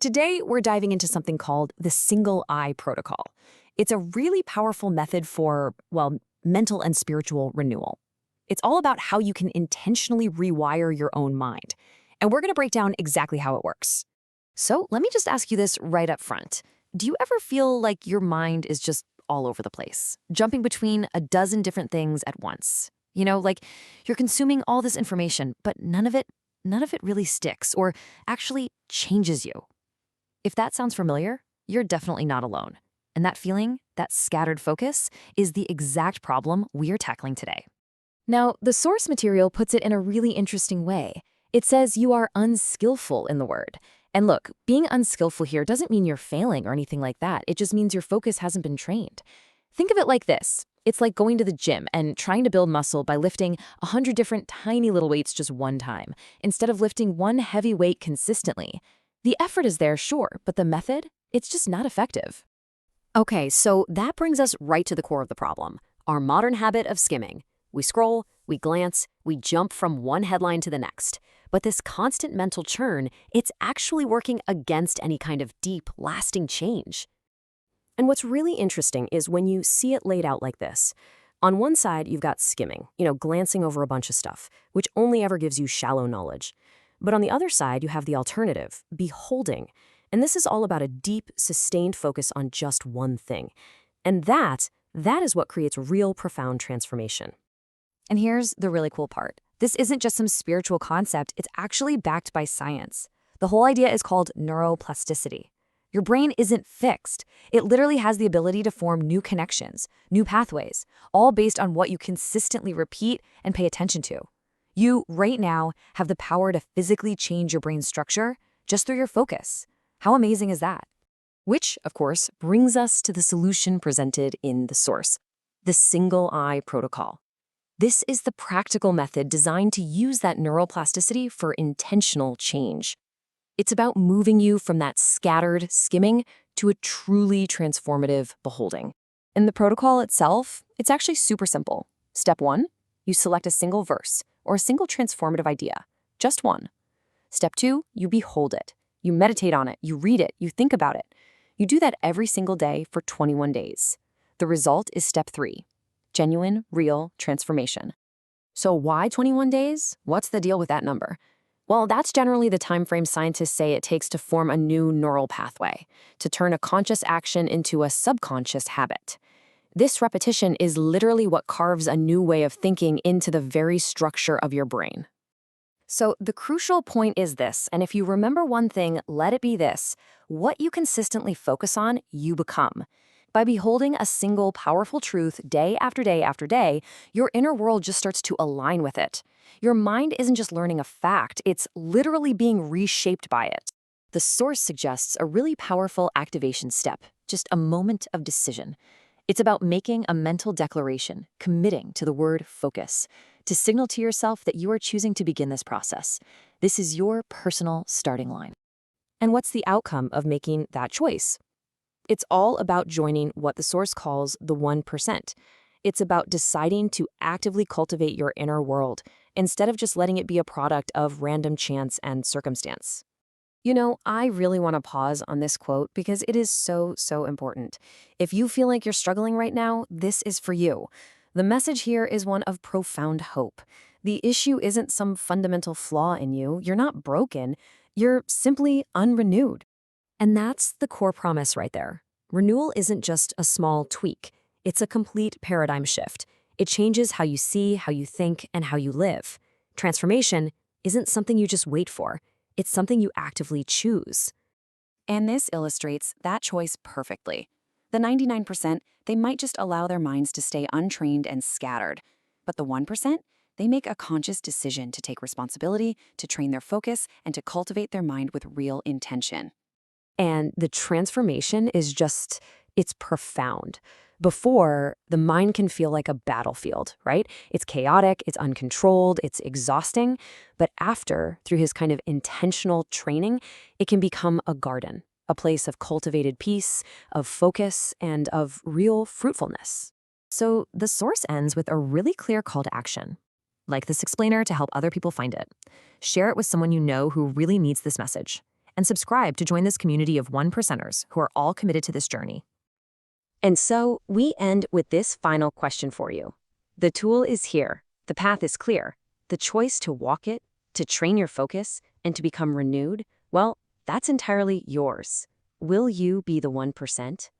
Today, we're diving into something called the single eye protocol. It's a really powerful method for, well, mental and spiritual renewal. It's all about how you can intentionally rewire your own mind. And we're going to break down exactly how it works. So let me just ask you this right up front. Do you ever feel like your mind is just all over the place, jumping between a dozen different things at once? Like you're consuming all this information, but none of it really sticks or actually changes you. If that sounds familiar, you're definitely not alone. And that feeling, that scattered focus, is the exact problem we're tackling today. Now, the source material puts it in a really interesting way. It says you are unskillful in the word. And look, being unskillful here doesn't mean you're failing or anything like that. It just means your focus hasn't been trained. Think of it like this. It's like going to the gym and trying to build muscle by lifting 100 different tiny little weights just one time, instead of lifting one heavy weight consistently. The effort is there, sure, but the method, it's just not effective. Okay, so that brings us right to the core of the problem, our modern habit of skimming. We scroll, we glance, we jump from one headline to the next. But this constant mental churn, it's actually working against any kind of deep, lasting change. And what's really interesting is when you see it laid out like this. On one side, you've got skimming, glancing over a bunch of stuff, which only ever gives you shallow knowledge. But on the other side, you have the alternative, beholding. And this is all about a deep, sustained focus on just one thing. And that is what creates real, profound transformation. And here's the really cool part. This isn't just some spiritual concept, it's actually backed by science. The whole idea is called neuroplasticity. Your brain isn't fixed. It literally has the ability to form new connections, new pathways, all based on what you consistently repeat and pay attention to. You, right now, have the power to physically change your brain's structure just through your focus. How amazing is that? Which, of course, brings us to the solution presented in the source, the single eye protocol. This is the practical method designed to use that neuroplasticity for intentional change. It's about moving you from that scattered skimming to a truly transformative beholding. In the protocol itself, it's actually super simple. Step 1, you select a single verse or a single transformative idea, just one. Step 2, you behold it. You meditate on it, you read it, you think about it. You do that every single day for 21 days. The result is step 3, genuine, real transformation. So why 21 days? What's the deal with that number? Well, that's generally the time frame scientists say it takes to form a new neural pathway, to turn a conscious action into a subconscious habit. This repetition is literally what carves a new way of thinking into the very structure of your brain. So the crucial point is this, and if you remember one thing, let it be this: what you consistently focus on, you become. By beholding a single powerful truth day after day after day, your inner world just starts to align with it. Your mind isn't just learning a fact, it's literally being reshaped by it. The source suggests a really powerful activation step, just a moment of decision. It's about making a mental declaration, committing to the word focus, to signal to yourself that you are choosing to begin this process. This is your personal starting line. And what's the outcome of making that choice? It's all about joining what the source calls the 1%. It's about deciding to actively cultivate your inner world instead of just letting it be a product of random chance and circumstance. I really want to pause on this quote because it is so, so important. If you feel like you're struggling right now, this is for you. The message here is one of profound hope. The issue isn't some fundamental flaw in you. You're not broken. You're simply unrenewed. And that's the core promise right there. Renewal isn't just a small tweak. It's a complete paradigm shift. It changes how you see, how you think, and how you live. Transformation isn't something you just wait for. It's something you actively choose. And this illustrates that choice perfectly. The 99%, they might just allow their minds to stay untrained and scattered. But the 1%, they make a conscious decision to take responsibility, to train their focus, and to cultivate their mind with real intention. And the transformation is it's profound. Before, the mind can feel like a battlefield, right? It's chaotic, it's uncontrolled, it's exhausting. But after, through his kind of intentional training, it can become a garden, a place of cultivated peace, of focus, and of real fruitfulness. So the source ends with a really clear call to action. Like this explainer to help other people find it. Share it with someone you know who really needs this message. and subscribe to join this community of 1%ers who are all committed to this journey. And so, we end with this final question for you. The tool is here. The path is clear. The choice to walk it, to train your focus, and to become renewed, well, that's entirely yours. Will you be the 1%?